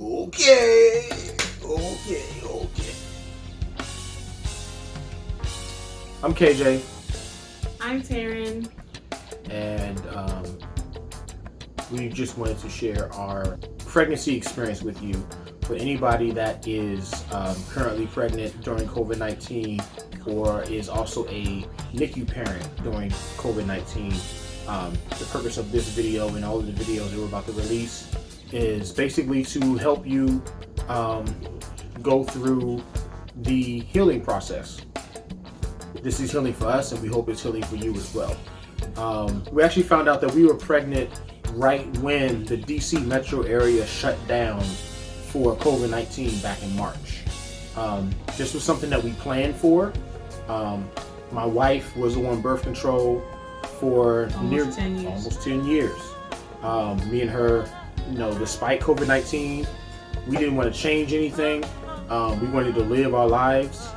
Okay. I'm KJ. I'm Taryn. And we just wanted to share our pregnancy experience with you. For anybody that is currently pregnant during COVID-19 or is also a NICU parent during COVID-19, the purpose of this video and all of the videos that we're about to release is basically to help you go through the healing process. This is healing for us, and we hope it's healing for you as well. We actually found out that we were pregnant right when the DC metro area shut down for COVID-19 back in March. This was something that we planned for. My wife was on birth control for almost 10 years. Me and her, despite COVID-19, we didn't want to change anything. We wanted to live our lives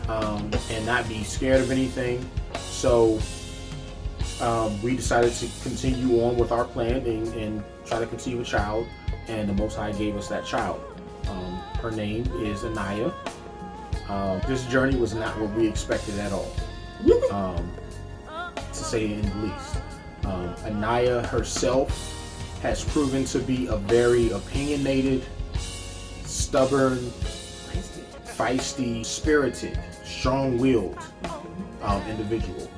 and not be scared of anything. So we decided to continue on with our plan and try to conceive a child, and the Most High gave us that child. Her name is Anaya. This journey was not what we expected at all, to say it in the least. Anaya herself has proven to be a very opinionated, stubborn, feisty, spirited, strong-willed individual.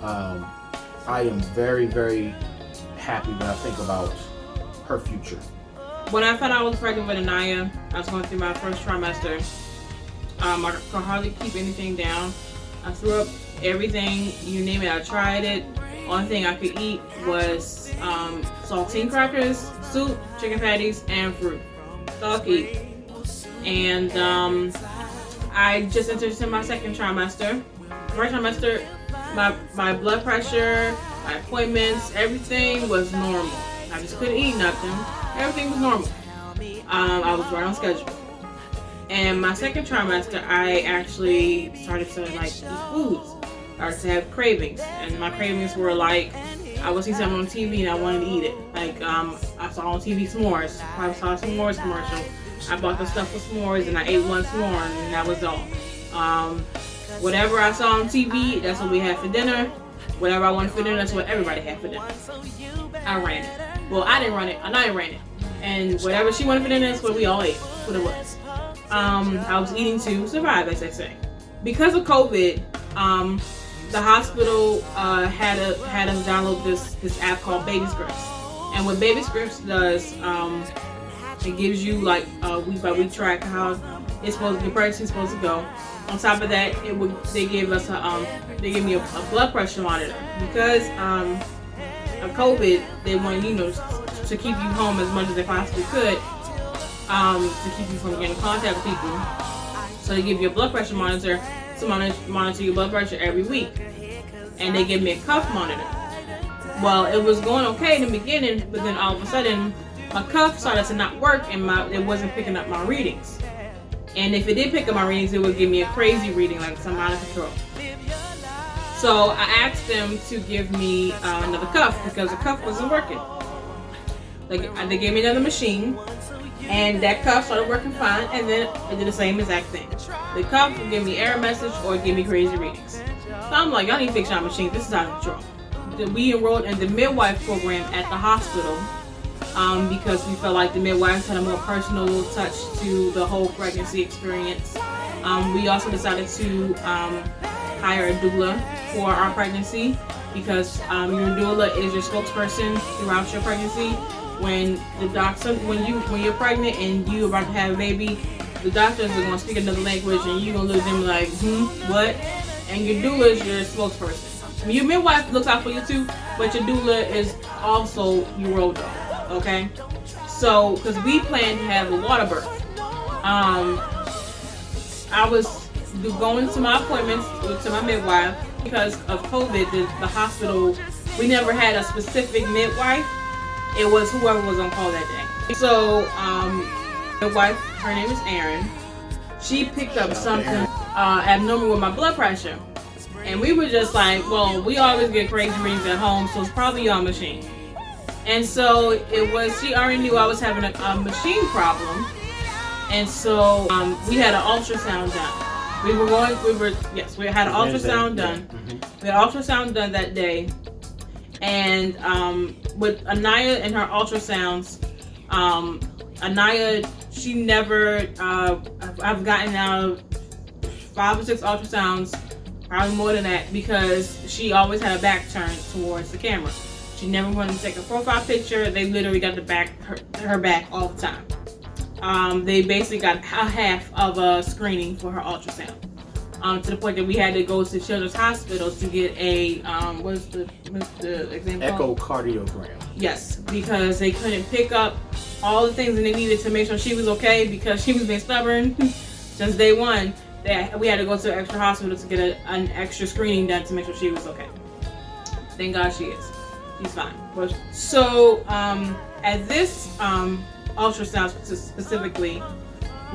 I am very, very happy when I think about her future. When I found out I was pregnant with Anaya, I was going through my first trimester. I could hardly keep anything down. I threw up everything, you name it, I tried it. Only thing I could eat was saltine crackers, soup, chicken patties, and fruit. That's all I could eat. And I just entered into my second trimester. First trimester, my blood pressure, my appointments, everything was normal. I just couldn't eat nothing. Everything was normal. I was right on schedule. And my second trimester, I actually started to eat foods. I started to have cravings, and my cravings were like, I would see something on TV and I wanted to eat it. I saw on TV s'mores. I saw a s'mores commercial. I bought the stuff for s'mores and I ate one s'more, and that was all. Whatever I saw on TV, that's what we had for dinner. Whatever I wanted for dinner, that's what everybody had for dinner. I ran it. Well, I didn't run it. Anaya ran it. And whatever she wanted for dinner, that's what we all ate. That's what it was. I was eating to survive, as they say. Because of COVID, the hospital had us download this app called Baby Scripts. And what Baby Scripts does, it gives you week by week track how your pregnancy is supposed to go. On top of that, they gave me a blood pressure monitor because of COVID. They wanted to keep you home as much as they possibly could, to keep you from getting in contact with people. So they give you a blood pressure monitor to monitor your blood pressure every week, and they gave me a cuff monitor. Well, it was going okay in the beginning, but then all of a sudden my cuff started to not work, and it wasn't picking up my readings. And if it did pick up my readings, it would give me a crazy reading, like some out of control. So I asked them to give me another cuff because the cuff wasn't working. They gave me another machine, and that cuff started working fine, and then it did the same exact thing. The cuff would give me error message or give me crazy readings. So I'm like, y'all need to fix your machine. This is out of control. We enrolled in the midwife program at the hospital. Because we felt like the midwives had a more personal touch to the whole pregnancy experience. We also decided to hire a doula for our pregnancy because your doula is your spokesperson throughout your pregnancy. When you're pregnant and you're about to have a baby, the doctors are going to speak another language and you're going to look at them like, what? And your doula is your spokesperson. Your midwife looks out for you too, but your doula is also your road dog. Okay, so because we planned to have a water birth, I was going to my appointments to my midwife because of COVID. The hospital, we never had a specific midwife. It was whoever was on call that day. So midwife, her name is Erin. She picked up something abnormal with my blood pressure, and we were just like, well, we always get crazy readings at home, so it's probably your machine. And so she already knew I was having a machine problem. And so we had an ultrasound done. We had an ultrasound done. We had ultrasound done that day. And with Anaya and her ultrasounds, Anaya, she never, I've gotten now 5 or 6 ultrasounds, probably more than that, because she always had her back turned towards the camera. She never wanted to take a profile picture. They literally got her back all the time. They basically got a half of a screening for her ultrasound. To the point that we had to go to Children's Hospitals to get a what's the example? Echocardiogram. Yes, because they couldn't pick up all the things that they needed to make sure she was okay, because she was being stubborn since day one. We had to go to an extra hospital to get an extra screening done to make sure she was okay. Thank God she is. She's fine. So at this ultrasound specifically,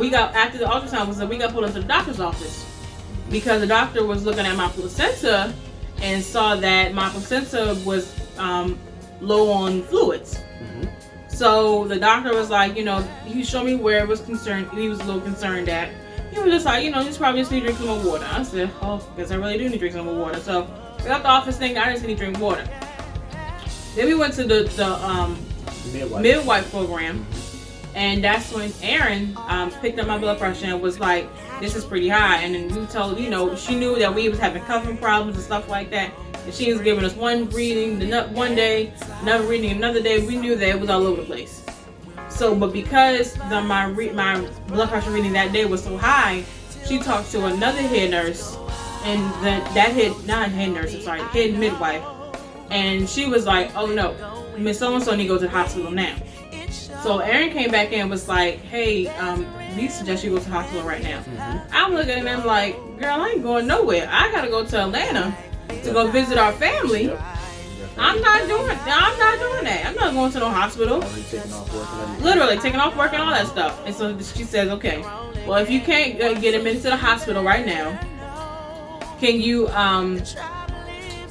after the ultrasound was done, we got pulled into the doctor's office because the doctor was looking at my placenta and saw that my placenta was low on fluids. So the doctor was like, he showed me where it was concerned. He was a little concerned at. He was just like, you probably just need to drink some more water. I said, oh, because I really do need to drink some more water. So we got the office thing. I just need to drink water. Then we went to the midwife program, and that's when Erin picked up my blood pressure and was like, this is pretty high. And then we told, she knew that we was having coughing problems and stuff like that. And she was giving us one reading one day, another reading another day. We knew that it was all over the place. So, but because my blood pressure reading that day was so high, she talked to another head nurse, and head midwife. And she was like, oh no, Miss So-and-so need to go to the hospital now. So Erin came back in and was like, hey, we suggest you go to the hospital right now. I'm looking at them like, girl, I ain't going nowhere. I gotta go to Atlanta to go visit our family. I'm not doing that. I'm not going to no hospital. Literally taking off work and all that stuff. And so she says, okay, well, if you can't get him into the hospital right now, can you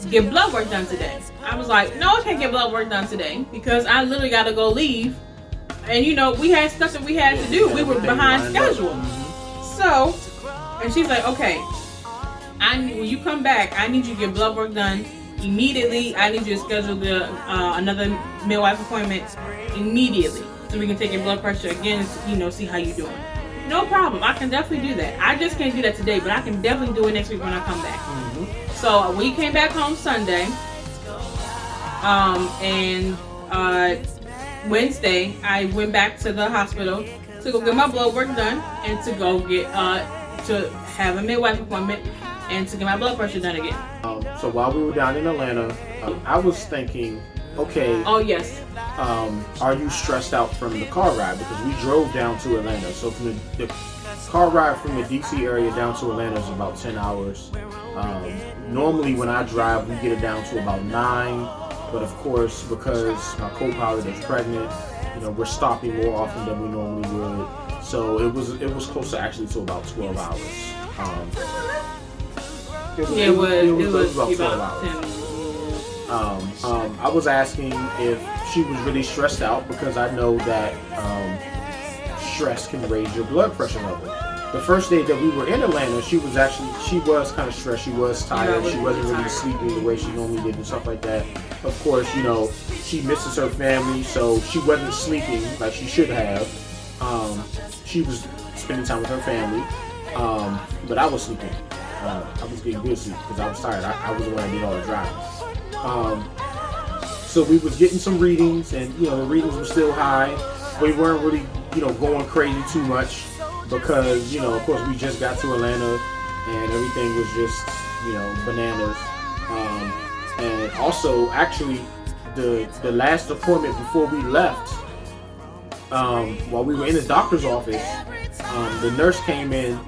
get blood work done today? I was like, no, I can't get blood work done today because I literally got to go leave. And we had stuff that we had to do. We were behind schedule. So, and she's like, okay, when you come back, I need you to get blood work done immediately. I need you to schedule another midwife appointment immediately so we can take your blood pressure again and see how you're doing. No problem. I can definitely do that. I just can't do that today, but I can definitely do it next week when I come back. So we came back home Sunday, and Wednesday I went back to the hospital to go get my blood work done and to go get to have a midwife appointment and to get my blood pressure done again. So while we were down in Atlanta, I was thinking, okay. Oh yes. Are you stressed out from the car ride? Because we drove down to Atlanta. So from the car ride from the DC area down to Atlanta is about 10 hours. Normally when I drive, we get it down to about 9. But of course, because my co-pilot is pregnant, we're stopping more often than we normally would. So it was close to actually to about 12 hours. It was about 12 hours. I was asking if she was really stressed out because I know that stress can raise your blood pressure level. The first day that we were in Atlanta, she was kind of stressed. She was tired. She wasn't really sleeping the way she normally did and stuff like that. Of course, she misses her family, so she wasn't sleeping like she should have. She was spending time with her family, but I was sleeping. I was getting good sleep because I was tired. I was the one that did all the driving. So we was getting some readings, and the readings were still high. We weren't really going crazy too much because of course we just got to Atlanta and everything was just bananas. And also actually the last appointment before we left, while we were in the doctor's office, the nurse came in,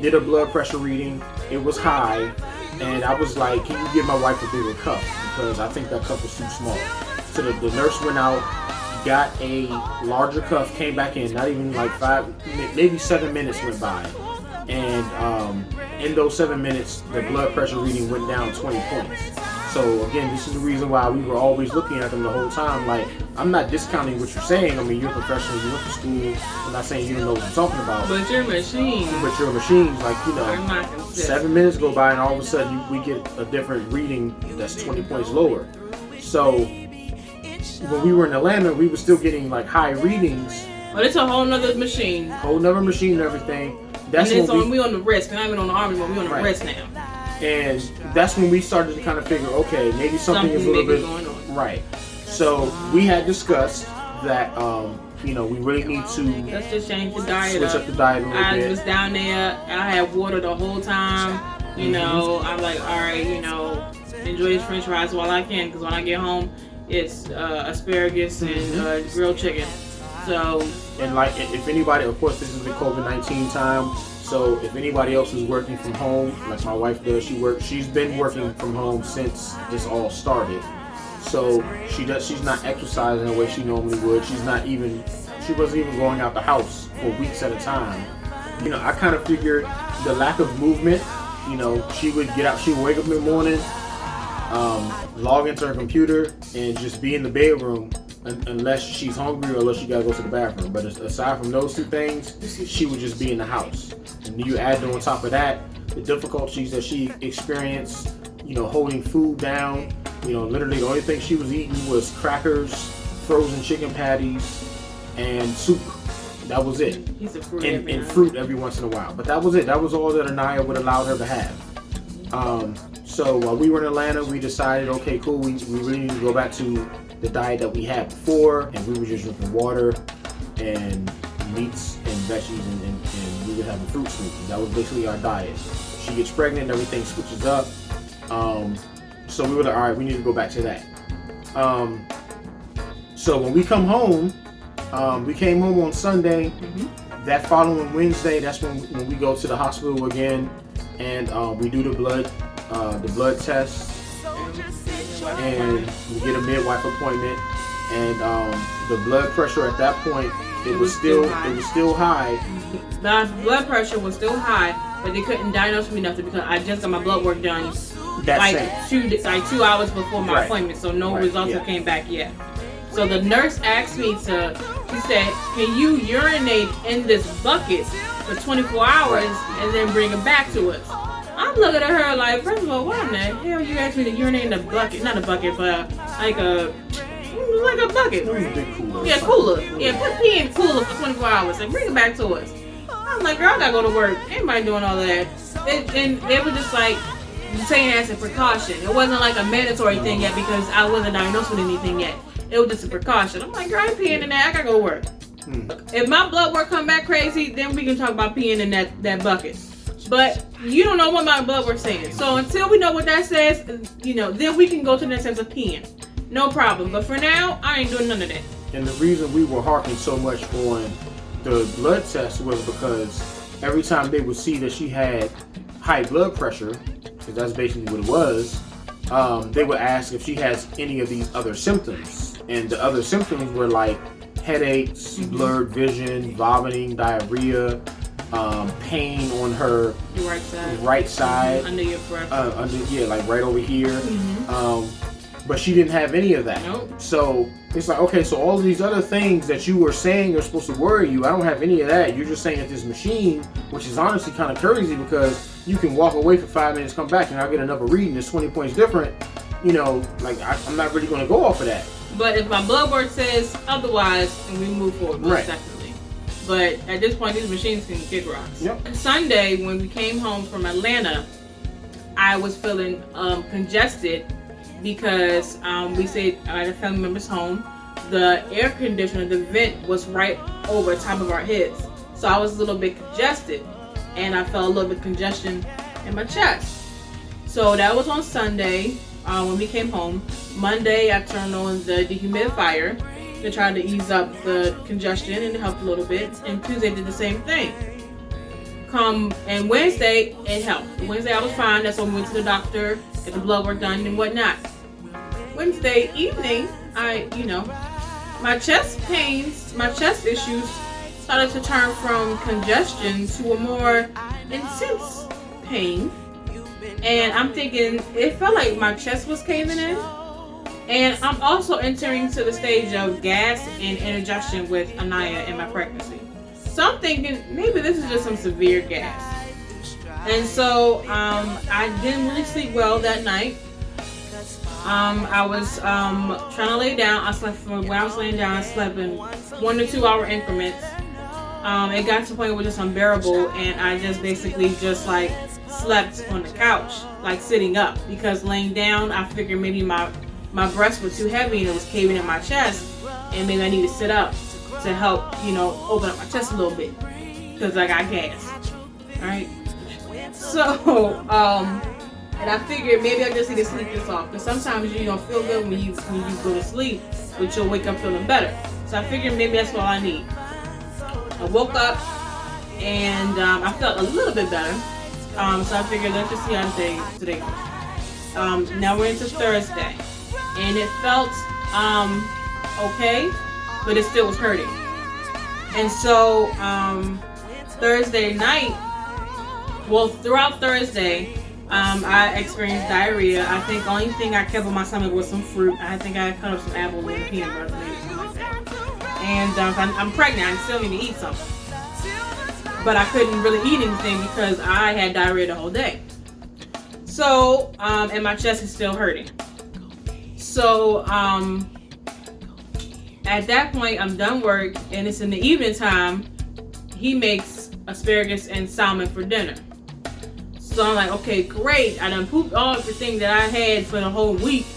did a blood pressure reading. It was high, and I was like, can you give my wife a bigger cup? Because I think that cup was too small. So the nurse went out, got a larger cuff, came back in, not even like 7 minutes went by. And in those 7 minutes, the blood pressure reading went down 20 points. So again, this is the reason why we were always looking at them the whole time. Like, I'm not discounting what you're saying. I mean, you're a professional, you went to school. I'm not saying you don't know what you're talking about. But your machine. But your machines, like, you are know, not consistent. 7 minutes go by and all of a sudden we get a different reading that's 20 points lower. So when we were in Atlanta, we were still getting like high readings. But it's a whole nother machine. Whole nother machine and everything. That's and it's when we on the wrist. We're not even on the arm, but we on the wrist now. And that's when we started to kind of figure, okay, maybe something is a little bit going on. Right. So we had discussed that, you know, we really need to let's just change the diet switch up the diet a little bit. I was down there and I had water the whole time. You know, I'm like, all right, you know, enjoy these French fries while I can, because when I get home, it's asparagus and grilled chicken. So. And like, if anybody, of course, this is the COVID-19 time. So if anybody else is working from home, like my wife does, she's been working from home since this all started. So she's not exercising the way she normally would. She wasn't even going out the house for weeks at a time. You know, I kind of figured the lack of movement, you know, she would get out, she would wake up in the morning, log into her computer and just be in the bedroom unless she's hungry or unless she gotta go to the bathroom. But aside from those two things, she would just be in the house. And you add on top of that the difficulties that she experienced, you know, holding food down. You know, literally the only thing she was eating was crackers, frozen chicken patties, and soup. That was it. And fruit every once in a while. But that was it. That was all that Anaya would allow her to have. So while we were in Atlanta, we decided, okay, cool, we really need to go back to the diet that we had before, and we were just drinking water and meats and veggies, and we would have a fruit smoothie. That was basically our diet. She gets pregnant and everything switches up. So we were like, all right, we need to go back to that. So when we come home, we came home on Sunday. That following Wednesday, that's when we go to the hospital again, and we do the blood test, and we get a midwife appointment, and the blood pressure at that point, it was still high. My blood pressure was still high, but they couldn't diagnose me nothing because I just got my blood work done like 2 hours before my appointment, so no results have came back yet. So the nurse asked me she said, can you urinate in this bucket for 24 hours and then bring it back to us? I'm looking at her like, first of all, why in the hell you asked me to urinate in a bucket? Not a bucket, but like a bucket. Yeah, cooler. Yeah, put pee in cooler for 24 hours and bring it back to us. I'm like, girl, I gotta go to work. Anybody doing all of that? And they were just like saying it as a precaution. It wasn't like a mandatory thing yet because I wasn't diagnosed with anything yet. It was just a precaution. I'm like, girl, I ain't peeing in that. I gotta go to work. If my blood work come back crazy, then we can talk about peeing in that bucket. But you don't know what my blood work's saying. So until we know what that says, you know, then we can go to the next step of peeing. No problem. But for now, I ain't doing none of that. And the reason we were harping so much on the blood test was because every time they would see that she had high blood pressure, because that's basically what it was, they would ask if she has any of these other symptoms. And the other symptoms were like headaches, blurred vision, vomiting, diarrhea, pain on her right side, under your breath, like right over here. But she didn't have any of that. Nope. So it's like, okay, so all of these other things that you were saying are supposed to worry you, I don't have any of that. You're just saying that this machine, which is honestly kind of crazy because you can walk away for 5 minutes, come back, and I'll get another reading that's 20 points different. You know, like I'm not really going to go off of that. But if my blood work says otherwise, then we move forward, most definitely. But at this point, these machines can kick rocks. Yep. Sunday, when we came home from Atlanta, I was feeling congested because we stayed at a family member's home. The air conditioner, the vent was right over top of our heads. So I was a little bit congested, and I felt a little bit of congestion in my chest. So that was on Sunday when we came home. Monday, I turned on the dehumidifier to try to ease up the congestion, and it helped a little bit. And Tuesday did the same thing. And Wednesday, it helped. Wednesday I was fine. That's when we went to the doctor, get the blood work done and whatnot. Wednesday evening, my chest pains, my chest issues started to turn from congestion to a more intense pain. And I'm thinking, it felt like my chest was caving in. And I'm also entering to the stage of gas and indigestion with Anaya in my pregnancy. So I'm thinking, maybe this is just some severe gas. And so I didn't really sleep well that night. I was trying to lay down. I slept when I was laying down, I slept in 1 to 2 hour increments. It got to the point where it was just unbearable, and I just basically just like slept on the couch, like sitting up, because laying down, I figured maybe my breasts were too heavy and it was caving in my chest, and maybe I need to sit up to help, open up my chest a little bit, because I got gas. All right. So, and I figured maybe I just need to sleep this off, because sometimes you don't feel good when you go to sleep, but you'll wake up feeling better. So I figured maybe that's all I need. I woke up and I felt a little bit better. So I figured let's just see how today goes. Now we're into Thursday, and it felt okay, but it still was hurting. And so Thursday night, well, throughout Thursday, I experienced diarrhea. I think the only thing I kept on my stomach was some fruit. I think I cut up some apples and peanut butter, maybe something like that. And I'm pregnant. I still need to eat something. But I couldn't really eat anything because I had diarrhea the whole day. So, and my chest is still hurting. So, at that point, I'm done work, and it's in the evening time. He makes asparagus and salmon for dinner. So I'm like, okay, great. I done pooped all everything that I had for the whole week.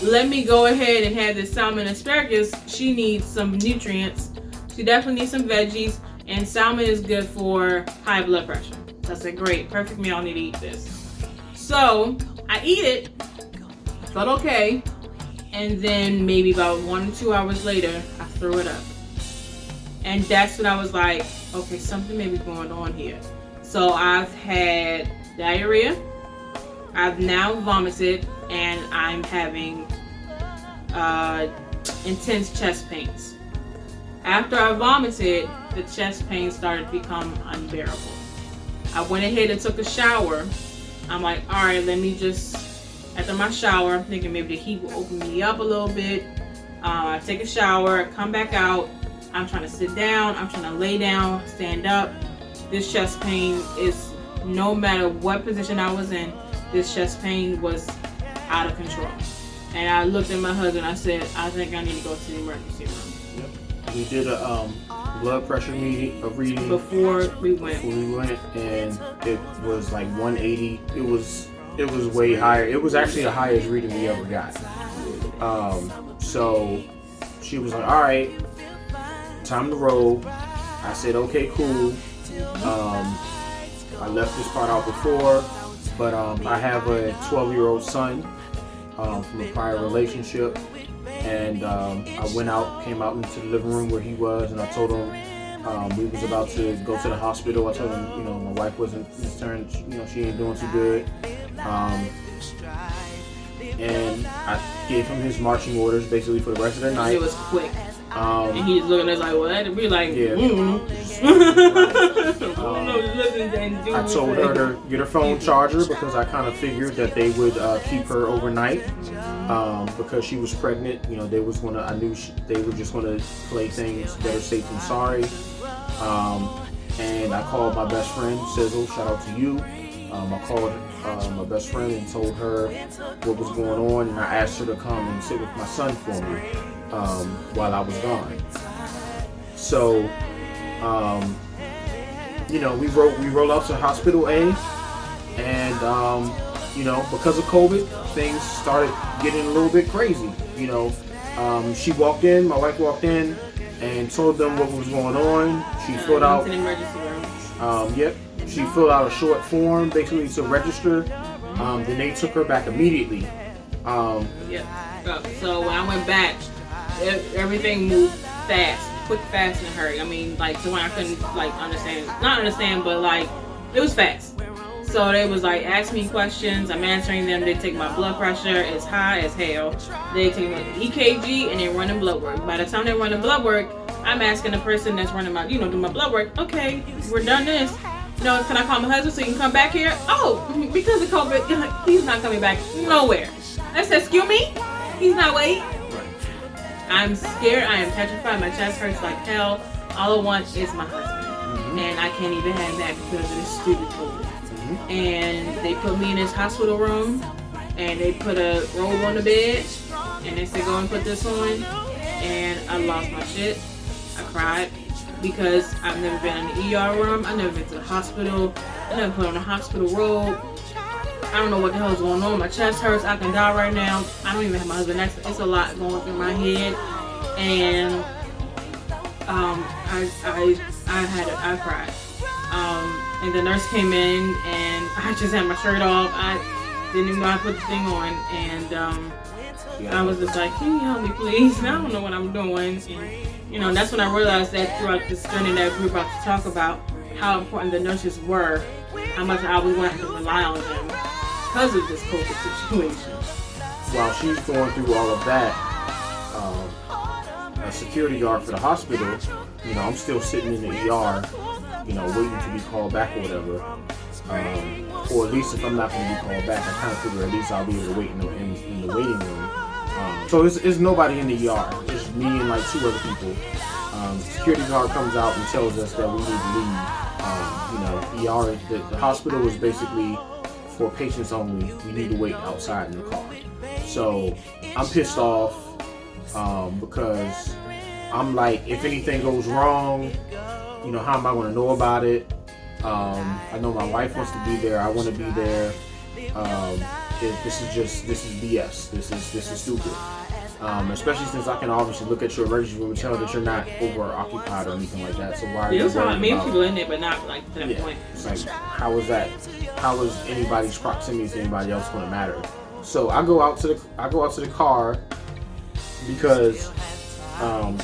Let me go ahead and have this salmon and asparagus. She needs some nutrients. She definitely needs some veggies. And salmon is good for high blood pressure. So I said, great, perfect meal. I need to eat this. So I eat it. I felt okay. And then maybe about 1 or 2 hours later, I threw it up. And that's when I was like, okay, something may be going on here. So I've had diarrhea. I've now vomited, and I'm having intense chest pains. After I vomited, the chest pain started to become unbearable. I went ahead and took a shower. I'm like, all right, let me just, after my shower, I'm thinking maybe the heat will open me up a little bit. I take a shower, come back out. I'm trying to sit down. I'm trying to lay down, stand up. This chest pain is, no matter what position I was in, this chest pain was out of control. And I looked at my husband. I said, I think I need to go to the emergency room. Yep. We did a blood pressure reading before we went, and it was like 180. It was way higher. It was actually the highest reading we ever got. So she was like, all right, time to roll. I said, okay, cool. I left this part out before, but I have a 12-year-old son from a prior relationship, and I came out into the living room where he was, and I told him we was about to go to the hospital. I told him, my wife wasn't concerned, she ain't doing too good, and I gave him his marching orders basically for the rest of the night. It was quick. And he's looking at us like, well, we're like, yeah. I told her to get her phone charger because I kind of figured that they would keep her overnight because she was pregnant. They was gonna. I knew they were just gonna play things better safe than sorry. And I called my best friend Sizzle. Shout out to you. I called my best friend and told her what was going on, and I asked her to come and sit with my son for me while I was gone. So, we rolled out to Hospital A, and because of COVID, things started getting a little bit crazy. She walked in, my wife walked in, and told them what was going on. She filled out. Yep. She filled out a short form basically to register. Then they took her back immediately. So when I went back, everything moved fast, quick, fast, and hurry. I mean, like to when I couldn't not understand, but it was fast. So they was ask me questions. I'm answering them. They take my blood pressure. It's high as hell. They take my EKG and they running blood work. By the time they running blood work, I'm asking the person that's running my, doing my blood work. Okay, we're done this. No, can I call my husband so you can come back here? Oh, because of COVID, he's not coming back nowhere. I said, excuse me? He's not waiting? I'm scared. I am petrified. My chest hurts like hell. All I want is my husband. And I can't even have that because of this stupid COVID. And they put me in this hospital room. And they put a robe on the bed. And they said, go and put this on. And I lost my shit. I cried. Because I've never been in the ER room. I've never been to the hospital. I never put on a hospital robe. I don't know what the hell is going on. My chest hurts. I can die right now. I don't even have my husband next to me. It's a lot going through my head. And I cried. And the nurse came in and I just had my shirt off. I didn't even know how to put the thing on. And I was just like, can you help me please? And I don't know what I'm doing. And that's when I realized that throughout this journey that we were about to talk about how important the nurses were, how much I was going to have to rely on them because of this COVID situation. While she's going through all of that, a security guard for the hospital, I'm still sitting in the ER, waiting to be called back or whatever. Or at least if I'm not going to be called back, I kind of figure at least I'll be able to wait in the waiting room. So it's nobody in the ER. It's me and like 2 other people. Security guard comes out and tells us that we need to leave. ER, the hospital is basically for patients only. We need to wait outside in the car. So I'm pissed off because I'm like, if anything goes wrong, how am I going to know about it? I know my wife wants to be there. I want to be there. This is BS. This is stupid. Especially since I can obviously look at your emergency room and tell that you're not over occupied or anything like that. So why are you worried about? Maybe people in there, but not like to that point. It's like, how is that? How is anybody's proximity to anybody else going to matter? So I go out to the car because I'm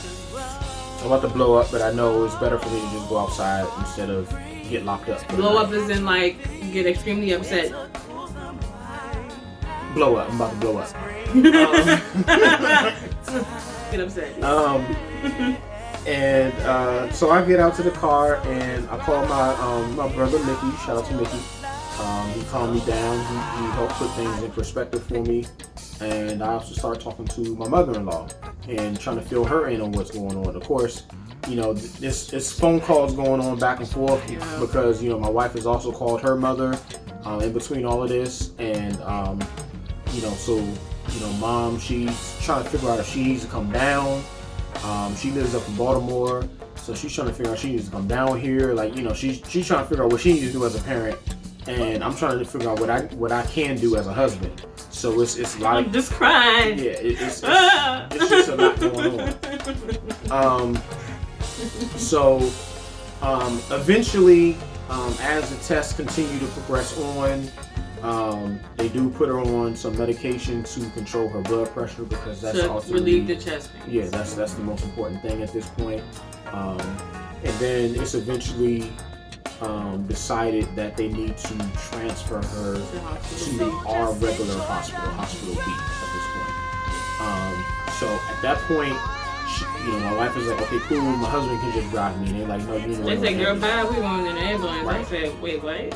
about to blow up, but I know it's better for me to just go outside instead of get locked up. Blow up is in like get extremely upset. Blow up. I'm about to blow up. Get upset. So I get out to the car and I call my brother Mickey. Shout out to Mickey. He calmed me down. He helped put things in perspective for me. And I also started talking to my mother-in-law and trying to fill her in on what's going on. Of course, it's phone calls going on back and forth because my wife has also called her mother in between all of this, and mom, she's trying to figure out if she needs to come down. She lives up in Baltimore, so she's trying to figure out if she needs to come down here. Like, she's trying to figure out what she needs to do as a parent, and I'm trying to figure out what I can do as a husband. So it's a lot. I'm just crying. Yeah, it's just a lot going on. Eventually, as the tests continue to progress on, they do put her on some medication to control her blood pressure because that's also relieve the chest pain. Yeah, that's the most important thing at this point. And then it's eventually decided that they need to transfer her to our regular hospital B at this point. So at that point, my wife is like, okay, cool, my husband can just drive me. And they're like, no, you need to wait. They said, girl, bye, we going in the ambulance. Right. I said, wait, what?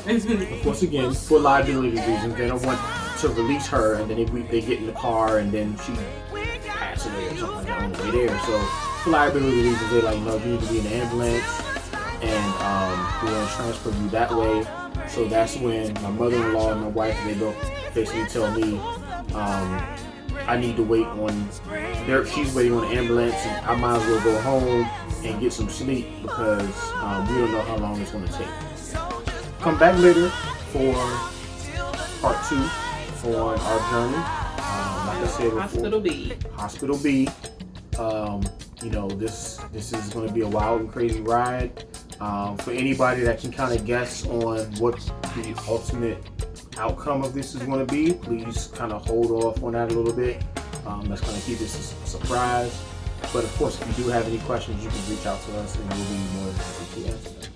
Once again, for liability reasons, they don't want to release her, and then they get in the car, and then she passes away or something like that on the way there. So for liability reasons, they're like, no, you need to be in the ambulance, and we're going to transfer you that way. So that's when my mother-in-law and my wife, they both basically tell me, I need to wait on she's waiting on the ambulance, and I might as well go home and get some sleep because we don't know how long it's going to take. Come back later for part 2 on our journey. Like I said before, Hospital B. This is going to be a wild and crazy ride. For anybody that can kind of guess on what the ultimate outcome of this is going to be, please kind of hold off on that a little bit. Let's kind of keep this a surprise. But of course, if you do have any questions, you can reach out to us and we'll be more than happy to answer them.